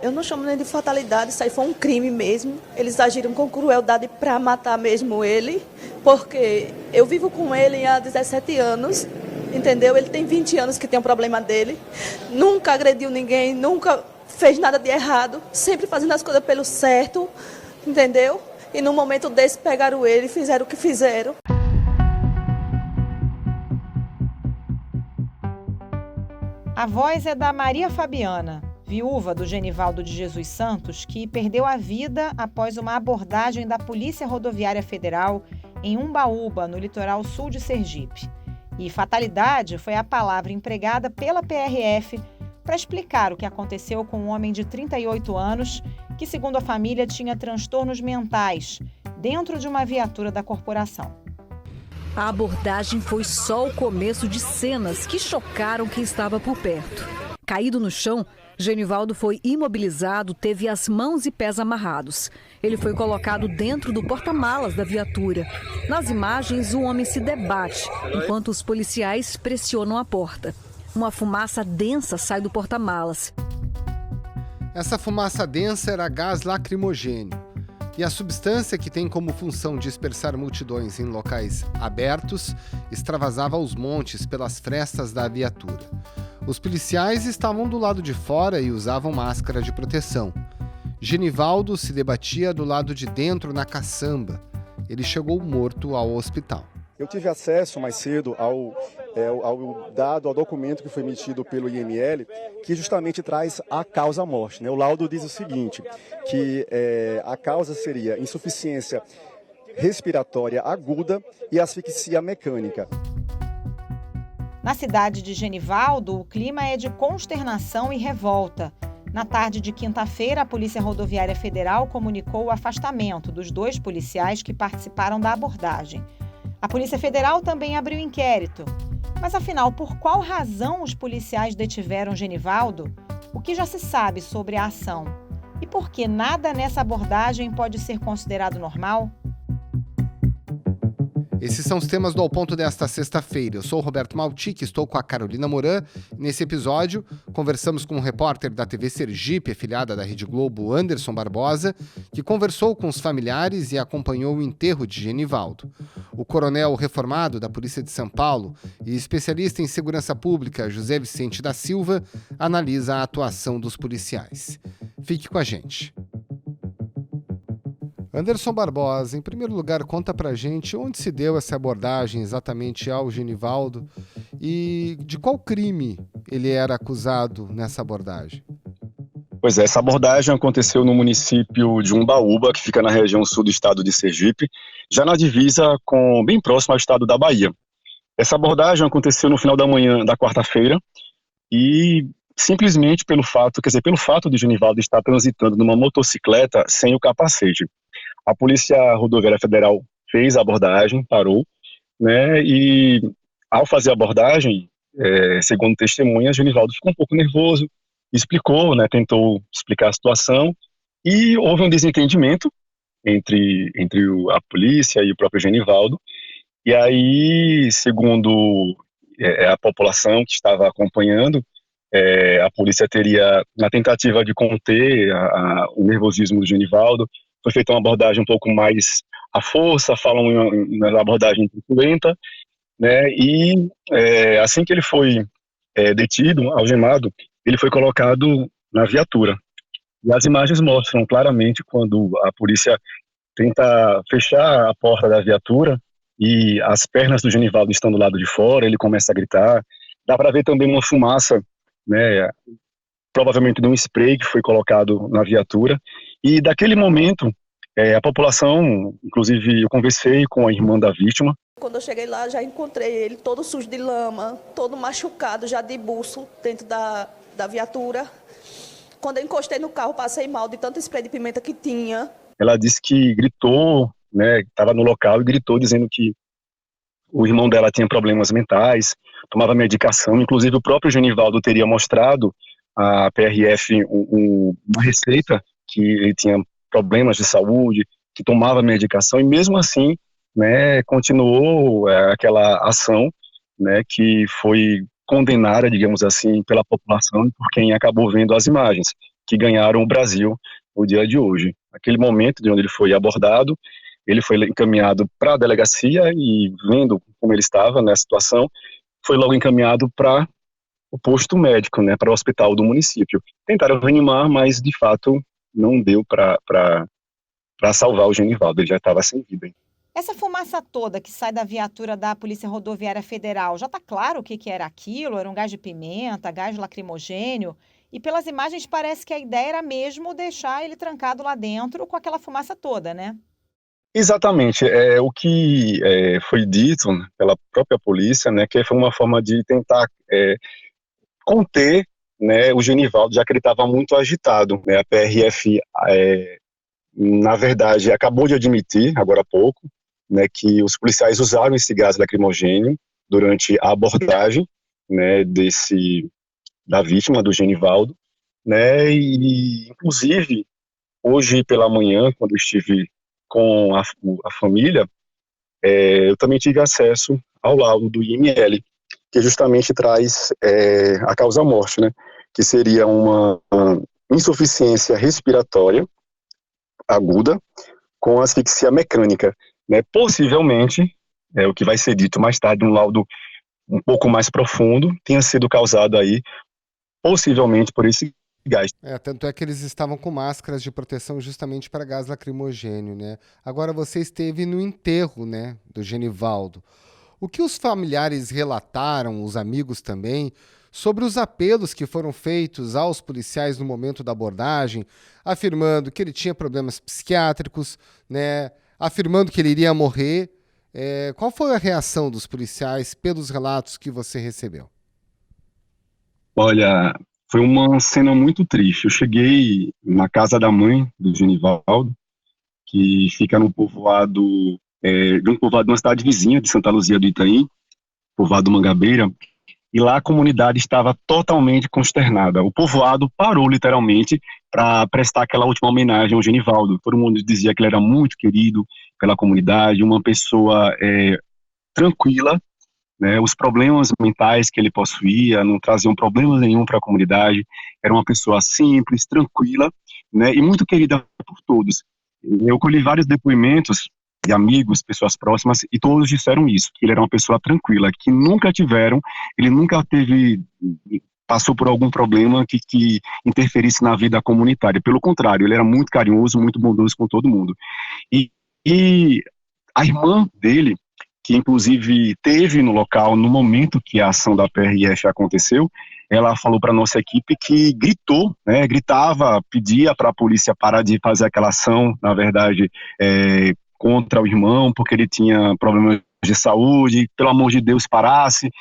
Eu não chamo nem de fatalidade, isso aí foi um crime mesmo. Eles agiram com crueldade para matar mesmo ele, porque eu vivo com ele há 17 anos, entendeu? Ele tem 20 anos que tem um problema dele, nunca agrediu ninguém, nunca fez nada de errado, sempre fazendo as coisas pelo certo, entendeu? E no momento desse pegaram ele e fizeram o que fizeram. A voz é da Maria Fabiana, viúva do Genivaldo de Jesus Santos, que perdeu a vida após uma abordagem da Polícia Rodoviária Federal em Umbaúba, no litoral sul de Sergipe. E fatalidade foi a palavra empregada pela PRF para explicar o que aconteceu com um homem de 38 anos que, segundo a família, tinha transtornos mentais dentro de uma viatura da corporação. A abordagem foi só o começo de cenas que chocaram quem estava por perto. Caído no chão, Genivaldo foi imobilizado, teve as mãos e pés amarrados. Ele foi colocado dentro do porta-malas da viatura. Nas imagens, o homem se debate, enquanto os policiais pressionam a porta. Uma fumaça densa sai do porta-malas. Essa fumaça densa era gás lacrimogêneo. E a substância, que tem como função dispersar multidões em locais abertos, extravasava aos montes pelas frestas da viatura. Os policiais estavam do lado de fora e usavam máscara de proteção. Genivaldo se debatia do lado de dentro na caçamba. Ele chegou morto ao hospital. Eu tive acesso mais cedo ao documento que foi emitido pelo IML, que justamente traz a causa-morte, né? O laudo diz o seguinte, que a causa seria insuficiência respiratória aguda e asfixia mecânica. Na cidade de Genivaldo, o clima é de consternação e revolta. Na tarde de quinta-feira, a Polícia Rodoviária Federal comunicou o afastamento dos 2 policiais que participaram da abordagem. A Polícia Federal também abriu inquérito. Mas, afinal, por qual razão os policiais detiveram Genivaldo? O que já se sabe sobre a ação? E por que nada nessa abordagem pode ser considerado normal? Esses são os temas do Ao Ponto desta sexta-feira. Eu sou o Roberto Maltic, estou com a Carolina Moran. Nesse episódio, conversamos com um repórter da TV Sergipe, afiliada da Rede Globo, Anderson Barbosa, que conversou com os familiares e acompanhou o enterro de Genivaldo. O coronel reformado da Polícia de São Paulo e especialista em segurança pública, José Vicente da Silva, analisa a atuação dos policiais. Fique com a gente. Anderson Barbosa, em primeiro lugar, conta pra gente onde se deu essa abordagem exatamente ao Genivaldo e de qual crime ele era acusado nessa abordagem. Pois é, essa abordagem aconteceu no município de Umbaúba, que fica na região sul do estado de Sergipe, já na divisa bem próximo ao estado da Bahia. Essa abordagem aconteceu no final da manhã da quarta-feira e simplesmente pelo fato de Genivaldo estar transitando numa motocicleta sem o capacete. A Polícia Rodoviária Federal fez a abordagem, parou, né, e ao fazer a abordagem, segundo testemunhas, Genivaldo ficou um pouco nervoso, explicou, né, tentou explicar a situação e houve um desentendimento entre a polícia e o próprio Genivaldo. E aí, segundo a população que estava acompanhando, a polícia teria, na tentativa de conter o nervosismo do Genivaldo, foi feita uma abordagem um pouco mais à força, falam em uma abordagem truculenta, né, e assim que ele foi detido, algemado, ele foi colocado na viatura. E as imagens mostram claramente quando a polícia tenta fechar a porta da viatura e as pernas do Genivaldo estão do lado de fora, ele começa a gritar. Dá para ver também uma fumaça, né, provavelmente de um spray que foi colocado na viatura. E daquele momento, a população, inclusive eu conversei com a irmã da vítima. Quando eu cheguei lá, já encontrei ele todo sujo de lama, todo machucado, já de buço, dentro da viatura. Quando eu encostei no carro, passei mal de tanto spray de pimenta que tinha. Ela disse que gritou, né, estava no local e gritou dizendo que o irmão dela tinha problemas mentais, tomava medicação. Inclusive o próprio Genivaldo teria mostrado à PRF uma receita que ele tinha problemas de saúde, que tomava medicação e mesmo assim, né, continuou aquela ação, né, que foi condenada, digamos assim, pela população e por quem acabou vendo as imagens, que ganharam o Brasil no dia de hoje. Naquele momento de onde ele foi abordado, ele foi encaminhado para a delegacia e, vendo como ele estava nessa situação, foi logo encaminhado para o posto médico, né, para o hospital do município. Tentaram reanimar, mas de fato não deu para salvar o Genivaldo, ele já estava sem vida. Essa fumaça toda que sai da viatura da Polícia Rodoviária Federal, já está claro o que era aquilo? Era um gás de pimenta, gás lacrimogênio? E pelas imagens parece que a ideia era mesmo deixar ele trancado lá dentro com aquela fumaça toda, né? Exatamente, o que foi dito pela própria polícia, né, que foi uma forma de tentar conter, né, o Genivaldo, já que ele estava muito agitado, né. A PRF, na verdade, acabou de admitir, agora há pouco, né, que os policiais usaram esse gás lacrimogênio durante a abordagem, né, da vítima, do Genivaldo, né, e inclusive hoje pela manhã, quando eu estive com a família, eu também tive acesso ao laudo do IML, que justamente traz a causa-morte, né, que seria uma insuficiência respiratória aguda com asfixia mecânica, né, possivelmente, o que vai ser dito mais tarde, um laudo um pouco mais profundo, tenha sido causado aí, possivelmente por esse gás. Tanto é que eles estavam com máscaras de proteção justamente para gás lacrimogênio, né? Agora você esteve no enterro, né, do Genivaldo. O que os familiares relataram, os amigos também, sobre os apelos que foram feitos aos policiais no momento da abordagem, afirmando que ele tinha problemas psiquiátricos, né, afirmando que ele iria morrer. Qual foi a reação dos policiais pelos relatos que você recebeu? Olha, foi uma cena muito triste. Eu cheguei na casa da mãe do Genivaldo, que fica no povoado, de uma cidade vizinha de Santa Luzia do Itaim, povoado Mangabeira, e lá a comunidade estava totalmente consternada. O povoado parou literalmente para prestar aquela última homenagem ao Genivaldo. Todo mundo dizia que ele era muito querido pela comunidade, uma pessoa tranquila, né, os problemas mentais que ele possuía não traziam problema nenhum para a comunidade, era uma pessoa simples, tranquila, né, e muito querida por todos. Eu colhi vários depoimentos de amigos, pessoas próximas, e todos disseram isso, que ele era uma pessoa tranquila, que ele nunca passou por algum problema que interferisse na vida comunitária. Pelo contrário, ele era muito carinhoso, muito bondoso com todo mundo. E a irmã dele, que inclusive esteve no local no momento que a ação da PRF aconteceu, ela falou para a nossa equipe que gritou, né, gritava, pedia para a polícia parar de fazer aquela ação, na verdade, contra o irmão, porque ele tinha problemas de saúde, pelo amor de Deus, parasse.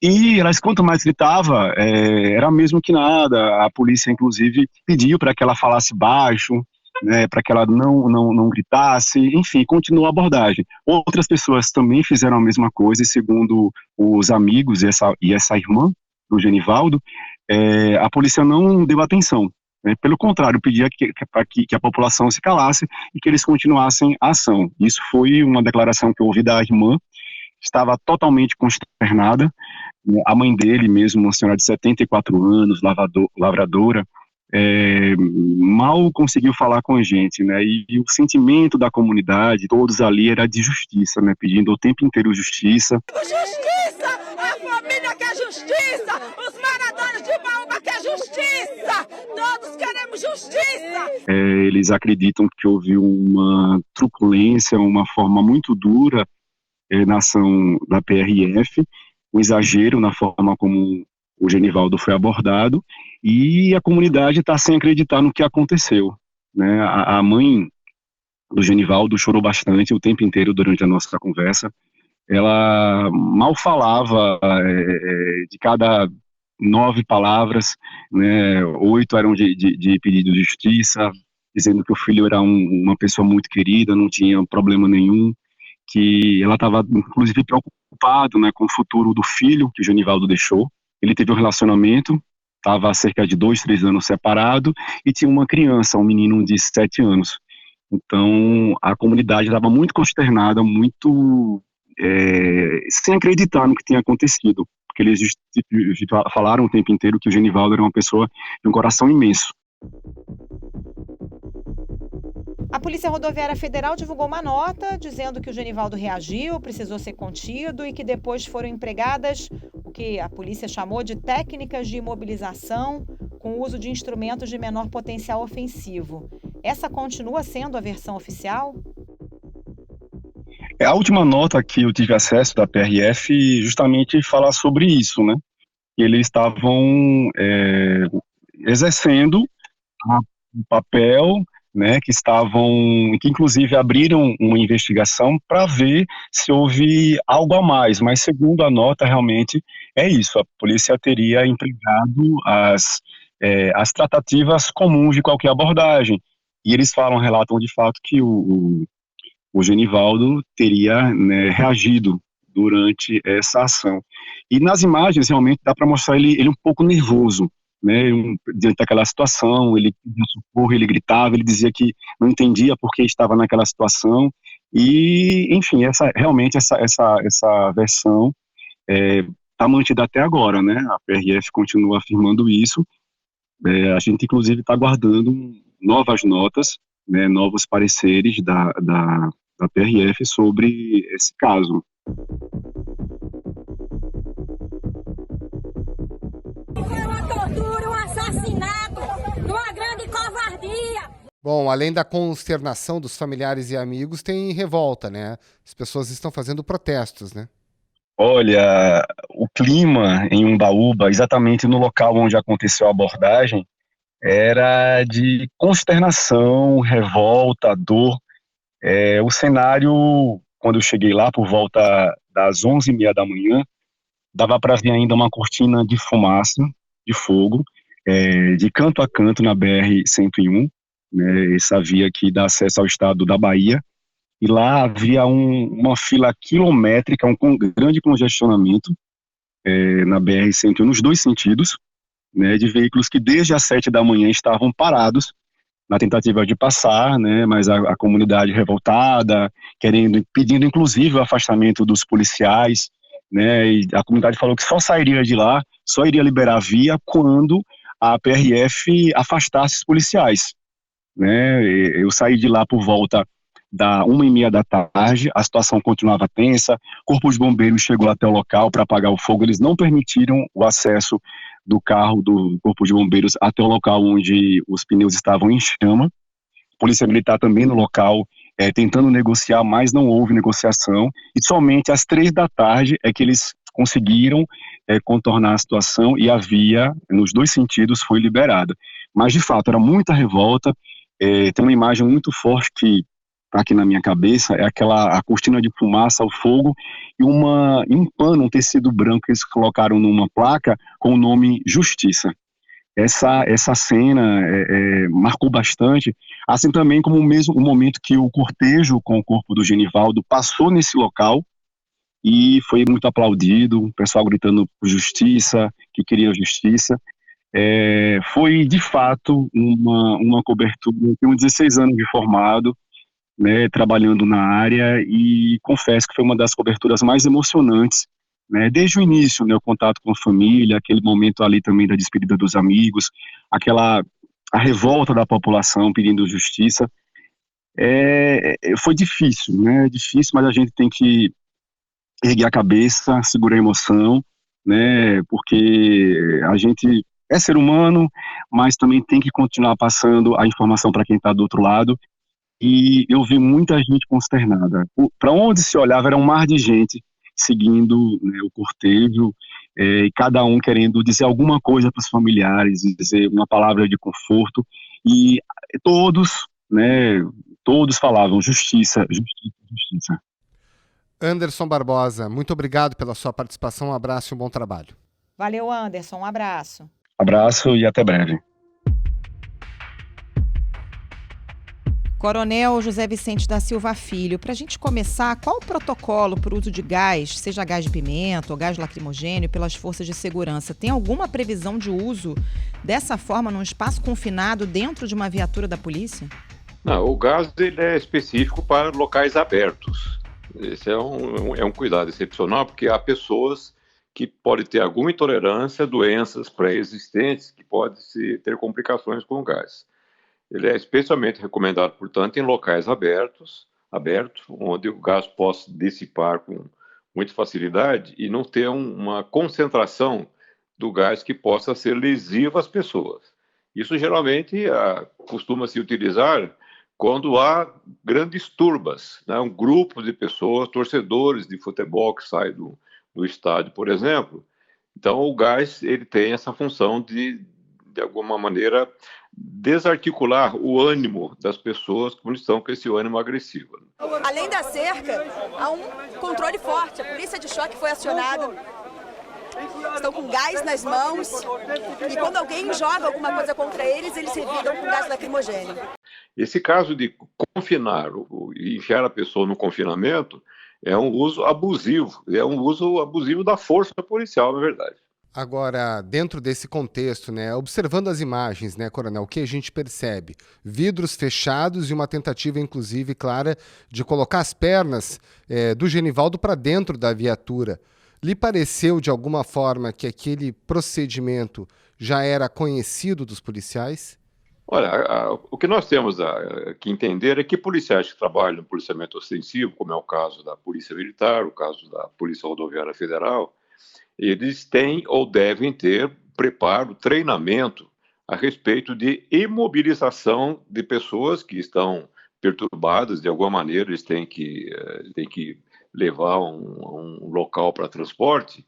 E elas, quanto mais gritava, era mesmo que nada. A polícia, inclusive, pediu para que ela falasse baixo, né, para que ela não gritasse, enfim, continuou a abordagem. Outras pessoas também fizeram a mesma coisa, e segundo os amigos e essa irmã do Genivaldo, a polícia não deu atenção, né, pelo contrário, pedia que a população se calasse e que eles continuassem a ação. Isso foi uma declaração que eu ouvi da irmã, que estava totalmente consternada. A mãe dele mesmo, uma senhora de 74 anos, lavradora, mal conseguiu falar com a gente, né, e o sentimento da comunidade, todos ali, era de justiça, né, pedindo o tempo inteiro justiça. Justiça! A família quer justiça! Os moradores de Baúba querem justiça! Todos queremos justiça! Eles acreditam que houve uma truculência, uma forma muito dura na ação da PRF, um exagero na forma como o Genivaldo foi abordado, e a comunidade está sem acreditar no que aconteceu, né? A mãe do Genivaldo chorou bastante o tempo inteiro durante a nossa conversa. Ela mal falava, de cada 9 palavras, né, 8 eram de pedido de justiça, dizendo que o filho era uma pessoa muito querida, não tinha problema nenhum, que ela estava inclusive preocupada, né, com o futuro do filho que o Genivaldo deixou. Ele teve um relacionamento, estava há cerca de 2, 3 anos separado, e tinha uma criança, um menino de 7 anos. Então, a comunidade estava muito consternada, muito sem acreditar no que tinha acontecido, porque eles falaram o tempo inteiro que o Genivaldo era uma pessoa de um coração imenso. A Polícia Rodoviária Federal divulgou uma nota dizendo que o Genivaldo reagiu, precisou ser contido e que depois foram empregadas o que a polícia chamou de técnicas de imobilização com o uso de instrumentos de menor potencial ofensivo. Essa continua sendo a versão oficial? A última nota que eu tive acesso da PRF justamente fala sobre isso, né? Eles estavam exercendo um papel, né, que inclusive abriram uma investigação para ver se houve algo a mais, mas segundo a nota realmente é isso, a polícia teria empregado as tratativas comuns de qualquer abordagem, e eles relatam de fato que o Genivaldo teria, né, reagido durante essa ação. E nas imagens realmente dá para mostrar ele um pouco nervoso, né, diante daquela situação, ele pedia socorro, ele gritava, ele dizia que não entendia por que estava naquela situação, e, enfim, realmente essa versão está mantida até agora, né, a PRF continua afirmando isso, a gente inclusive está aguardando novas notas, né, novos pareceres da PRF sobre esse caso. Foi uma tortura, um assassinato, uma grande covardia. Bom, além da consternação dos familiares e amigos, tem revolta, né? As pessoas estão fazendo protestos, né? Olha, o clima em Umbaúba, exatamente no local onde aconteceu a abordagem, era de consternação, revolta, dor. O cenário, quando eu cheguei lá por volta das 11h30 da manhã, dava para ver ainda uma cortina de fumaça, de fogo, de canto a canto na BR-101, né, essa via que dá acesso ao estado da Bahia, e lá havia uma fila quilométrica, um grande congestionamento na BR-101, nos dois sentidos, né, de veículos que desde as 7 da manhã estavam parados, na tentativa de passar, né, mas a comunidade revoltada, pedindo inclusive o afastamento dos policiais, né, e a comunidade falou que só sairia de lá, só iria liberar a via quando a PRF afastasse os policiais, né. Eu saí de lá por volta da 1h30 da tarde, a situação continuava tensa, o Corpo de Bombeiros chegou até o local para apagar o fogo, eles não permitiram o acesso do carro do Corpo de Bombeiros até o local onde os pneus estavam em chama. Polícia Militar também no local, tentando negociar, mas não houve negociação, e somente às 3 da tarde é que eles conseguiram contornar a situação e a via, nos dois sentidos, foi liberada. Mas, de fato, era muita revolta, tem uma imagem muito forte que está aqui na minha cabeça, é a cortina de fumaça, o fogo, e um pano, um tecido branco que eles colocaram numa placa com o nome Justiça. Essa cena marcou bastante, assim também como o momento que o cortejo com o corpo do Genivaldo passou nesse local e foi muito aplaudido, o pessoal gritando por justiça, que queria justiça. Foi de fato uma cobertura. Eu tenho 16 anos de formado, né, trabalhando na área, e confesso que foi uma das coberturas mais emocionantes, né, desde o início, né, o contato com a família, aquele momento ali também da despedida dos amigos, a revolta da população pedindo justiça. Foi difícil, né, mas a gente tem que erguer a cabeça, segurar a emoção, né, porque a gente é ser humano, mas também tem que continuar passando a informação para quem está do outro lado. E eu vi muita gente consternada. Para onde se olhava era um mar de gente seguindo, né, o cortejo, e cada um querendo dizer alguma coisa para os familiares, dizer uma palavra de conforto, e todos falavam justiça, justiça, justiça. Anderson Barbosa, muito obrigado pela sua participação, um abraço e um bom trabalho. Valeu, Anderson, um abraço. Abraço e até breve. Coronel José Vicente da Silva Filho, para a gente começar, qual o protocolo para o uso de gás, seja gás de pimenta ou gás lacrimogêneo, pelas forças de segurança? Tem alguma previsão de uso dessa forma num espaço confinado dentro de uma viatura da polícia? Não, o gás ele é específico para locais abertos. Esse é um cuidado excepcional, porque há pessoas que podem ter alguma intolerância, doenças pré-existentes, que podem ter complicações com o gás. Ele é especialmente recomendado, portanto, em locais abertos, onde o gás possa dissipar com muita facilidade e não ter uma concentração do gás que possa ser lesiva às pessoas. Isso geralmente costuma se utilizar quando há grandes turbas, né? Um grupo de pessoas, torcedores de futebol que saem do estádio, por exemplo. Então, o gás ele tem essa função de alguma maneira, desarticular o ânimo das pessoas que estão com esse ânimo agressivo. Além da cerca, há um controle forte. A polícia de choque foi acionada. Estão com gás nas mãos e quando alguém joga alguma coisa contra eles, eles revidam com gás lacrimogêneo. Esse caso de confinar e enfiar a pessoa no confinamento é um uso abusivo, da força policial, na verdade. Agora, dentro desse contexto, né, observando as imagens, né, Coronel, o que a gente percebe? Vidros fechados e uma tentativa, inclusive, clara, de colocar as pernas do Genivaldo para dentro da viatura. Lhe pareceu, de alguma forma, que aquele procedimento já era conhecido dos policiais? Olha, o que nós temos que entender é que policiais que trabalham no policiamento ostensivo, como é o caso da Polícia Militar, o caso da Polícia Rodoviária Federal, eles têm ou devem ter preparo, treinamento a respeito de imobilização de pessoas que estão perturbadas de alguma maneira, eles têm que levar a um local para transporte,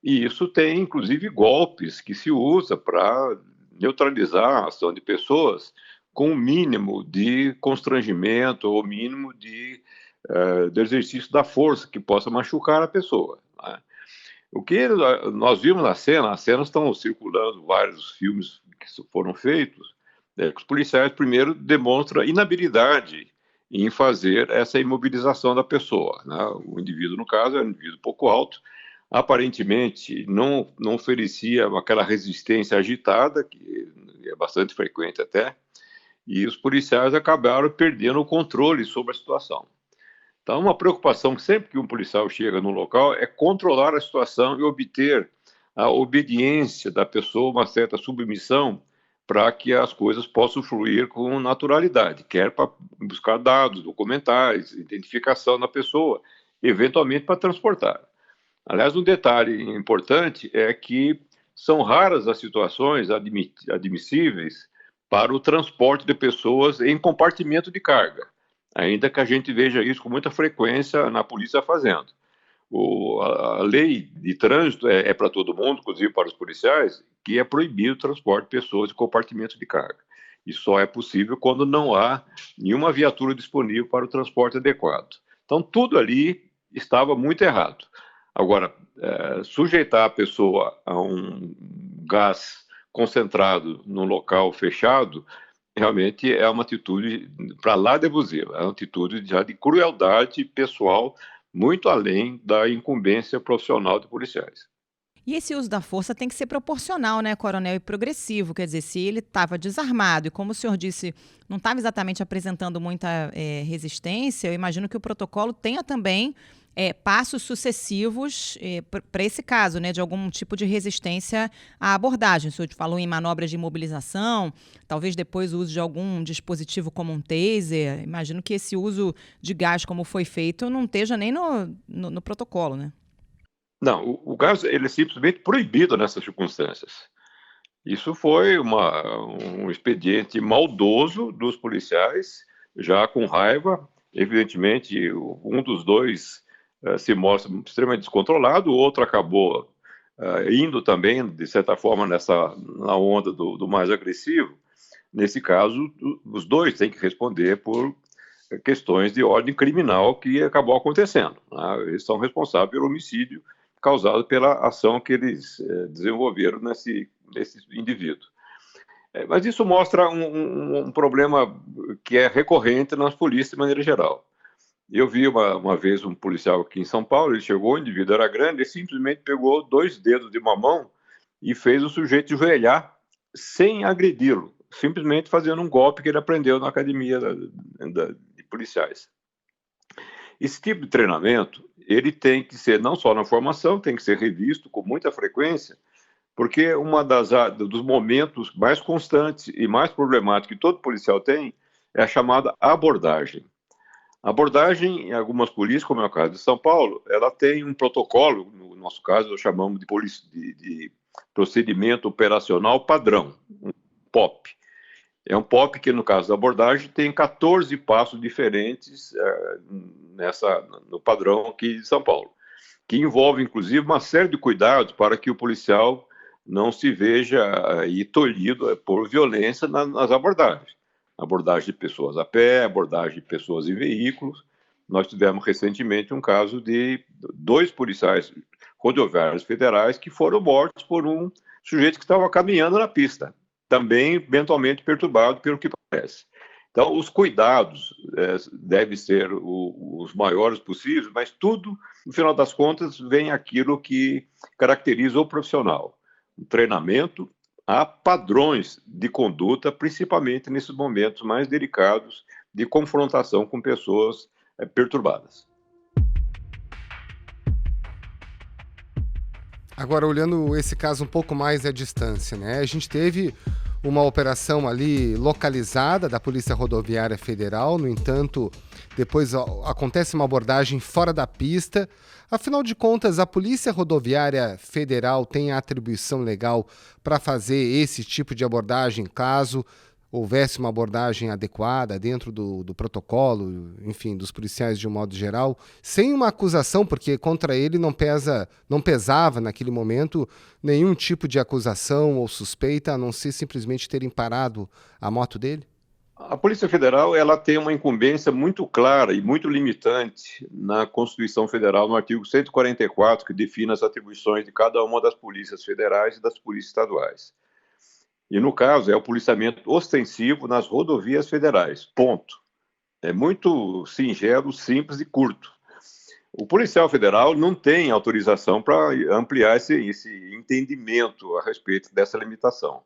e isso tem inclusive golpes que se usa para neutralizar a ação de pessoas com o mínimo de constrangimento ou mínimo de exercício da força que possa machucar a pessoa, né? O que nós vimos as cenas estão circulando, vários filmes que foram feitos, que os policiais primeiro demonstram inabilidade em fazer essa imobilização da pessoa, né? O indivíduo, no caso, é um indivíduo pouco alto, aparentemente não oferecia aquela resistência agitada, que é bastante frequente até, e os policiais acabaram perdendo o controle sobre a situação. Então, uma preocupação que sempre que um policial chega no local é controlar a situação e obter a obediência da pessoa, uma certa submissão, para que as coisas possam fluir com naturalidade, quer para buscar dados, documentais, identificação da pessoa, eventualmente para transportar. Aliás, um detalhe importante é que são raras as situações admissíveis para o transporte de pessoas em compartimento de carga, ainda que a gente veja isso com muita frequência na polícia fazendo. A lei de trânsito é para todo mundo, inclusive para os policiais, que é proibido o transporte de pessoas em compartimento de carga. E só é possível quando não há nenhuma viatura disponível para o transporte adequado. Então, tudo ali estava muito errado. Agora, sujeitar a pessoa a um gás concentrado num local fechado, realmente é uma atitude para lá de abusiva, é uma atitude já de crueldade pessoal, muito além da incumbência profissional de policiais. E esse uso da força tem que ser proporcional, né, coronel, e progressivo. Quer dizer, se ele estava desarmado e, como o senhor disse, não estava exatamente apresentando muita resistência, eu imagino que o protocolo tenha também passos sucessivos para esse caso, né, de algum tipo de resistência à abordagem. O senhor falou em manobras de imobilização, talvez depois o uso de algum dispositivo como um taser. Imagino que esse uso de gás, como foi feito, não esteja nem no protocolo, né? Não, o gás ele é simplesmente proibido nessas circunstâncias. Isso foi um expediente maldoso dos policiais, já com raiva. Evidentemente, um dos dois se mostra extremamente descontrolado, o outro acabou indo também, de certa forma, na onda do mais agressivo. Nesse caso, os dois têm que responder por questões de ordem criminal que acabou acontecendo, né? Eles são responsáveis pelo homicídio causado pela ação que eles desenvolveram nesse indivíduo. Mas isso mostra um problema que é recorrente nas polícias de maneira geral. Eu vi uma vez um policial aqui em São Paulo, ele chegou, o indivíduo era grande, ele simplesmente pegou 2 dedos de uma mão e fez o sujeito joelhar sem agredi-lo, simplesmente fazendo um golpe que ele aprendeu na academia de policiais. Esse tipo de treinamento, ele tem que ser, não só na formação, tem que ser revisto com muita frequência, Porque dos momentos mais constantes e mais problemáticos que todo policial tem é a chamada abordagem. A abordagem, em algumas polícias, como é o caso de São Paulo, ela tem um protocolo, no nosso caso, nós chamamos de procedimento operacional padrão, um POP. É um POP que, no caso da abordagem, tem 14 passos diferentes no padrão aqui de São Paulo, que envolve, inclusive, uma série de cuidados para que o policial não se veja aí tolhido por violência nas abordagens. Abordagem de pessoas a pé, abordagem de pessoas em veículos. Nós tivemos recentemente um caso de 2 policiais rodoviários federais que foram mortos por um sujeito que estava caminhando na pista, também mentalmente perturbado, pelo que parece. Então, os cuidados devem ser os maiores possíveis, mas tudo, no final das contas, vem aquilo que caracteriza o profissional. O treinamento, há padrões de conduta, principalmente nesses momentos mais delicados de confrontação com pessoas perturbadas. Agora, olhando esse caso um pouco mais à distância, né? A gente teve uma operação ali localizada da Polícia Rodoviária Federal, no entanto, depois acontece uma abordagem fora da pista. Afinal de contas, a Polícia Rodoviária Federal tem a atribuição legal para fazer esse tipo de abordagem, caso houvesse uma abordagem adequada dentro do protocolo, enfim, dos policiais de um modo geral, sem uma acusação, porque contra ele não pesava naquele momento nenhum tipo de acusação ou suspeita, a não ser simplesmente terem parado a moto dele? A Polícia Federal ela tem uma incumbência muito clara e muito limitante na Constituição Federal, no artigo 144, que define as atribuições de cada uma das polícias federais e das polícias estaduais. E, no caso, é o policiamento ostensivo nas rodovias federais, ponto. É muito singelo, simples e curto. O policial federal não tem autorização para ampliar esse entendimento a respeito dessa limitação.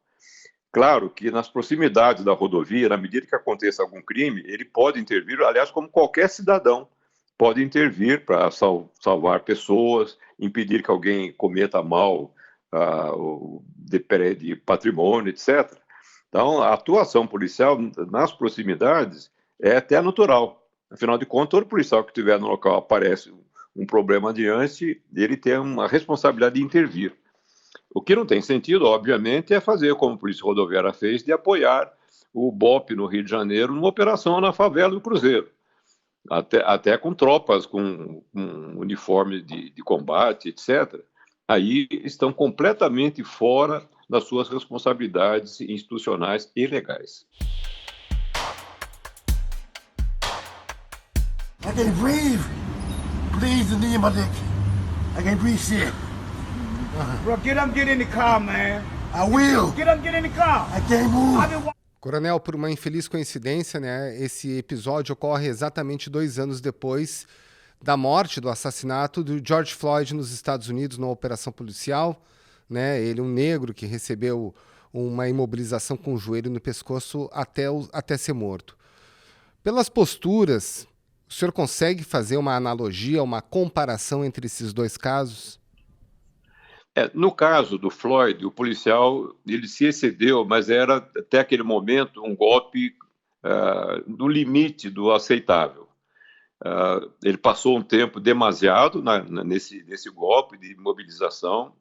Claro que nas proximidades da rodovia, na medida que aconteça algum crime, ele pode intervir, aliás, como qualquer cidadão, pode intervir para salvar pessoas, impedir que alguém cometa mal de patrimônio, etc. Então, a atuação policial nas proximidades é até natural. Afinal de contas, todo policial que estiver no local aparece um problema adiante, ele tem uma responsabilidade de intervir. O que não tem sentido, obviamente, é fazer como a Polícia Rodoviária fez, de apoiar o BOP no Rio de Janeiro numa operação na favela do Cruzeiro, até com tropas, com uniforme de combate, etc. Aí estão completamente fora das suas responsabilidades institucionais e legais. I can breathe. Please, the knee in my neck. I can breathe shit. Bro, get in the car, man. I will. Get in the car. I can't move. Coronel, por uma infeliz coincidência, né, esse episódio ocorre exatamente 2 anos depois da morte, do assassinato do George Floyd nos Estados Unidos, numa operação policial, né? Ele, um negro que recebeu uma imobilização com o joelho no pescoço até ser morto. Pelas posturas, o senhor consegue fazer uma analogia, uma comparação entre esses 2 casos? No caso do Floyd, o policial ele se excedeu, mas era até aquele momento um golpe no limite do aceitável. Ele passou um tempo demasiado nesse golpe de mobilização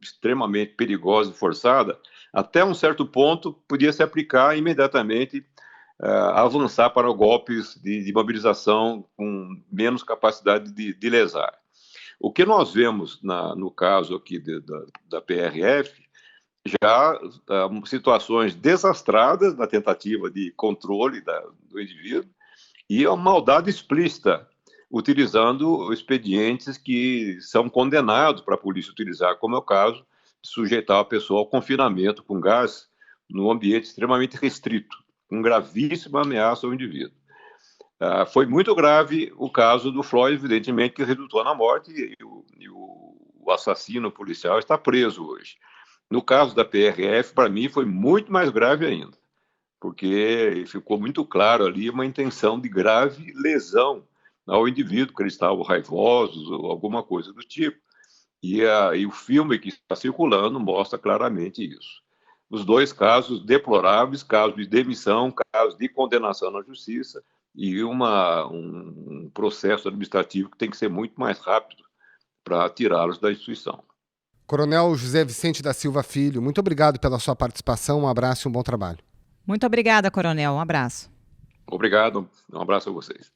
extremamente perigosa e forçada, até um certo ponto podia se aplicar imediatamente, avançar para golpes de mobilização com menos capacidade de lesar. O que nós vemos no caso aqui da PRF, já situações desastradas na tentativa de controle do indivíduo e a maldade explícita, utilizando expedientes que são condenados para a polícia utilizar, como é o caso de sujeitar a pessoa ao confinamento com gás num ambiente extremamente restrito, com gravíssima ameaça ao indivíduo. Foi muito grave o caso do Floyd, evidentemente, que resultou na morte e o assassino policial está preso hoje. No caso da PRF, para mim, foi muito mais grave ainda, porque ficou muito claro ali uma intenção de grave lesão ao indivíduo, que eles estavam raivosos ou alguma coisa do tipo. E o filme que está circulando mostra claramente isso. Os dois casos deploráveis, casos de demissão, casos de condenação na justiça e um processo administrativo que tem que ser muito mais rápido para tirá-los da instituição. Coronel José Vicente da Silva Filho, muito obrigado pela sua participação, um abraço e um bom trabalho. Muito obrigada, Coronel, um abraço. Obrigado, um abraço a vocês.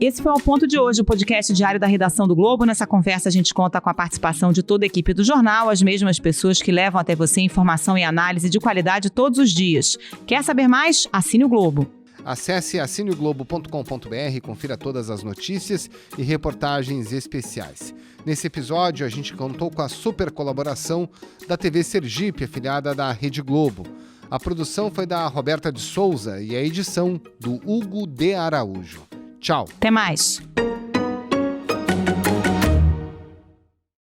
Esse foi o Ponto de hoje, o podcast diário da redação do Globo. Nessa conversa a gente conta com a participação de toda a equipe do jornal, as mesmas pessoas que levam até você informação e análise de qualidade todos os dias. Quer saber mais? Assine o Globo. Acesse assineoglobo.com.br e confira todas as notícias e reportagens especiais. Nesse episódio, a gente contou com a super colaboração da TV Sergipe, afiliada da Rede Globo. A produção foi da Roberta de Souza e a edição do Hugo de Araújo. Tchau. Até mais.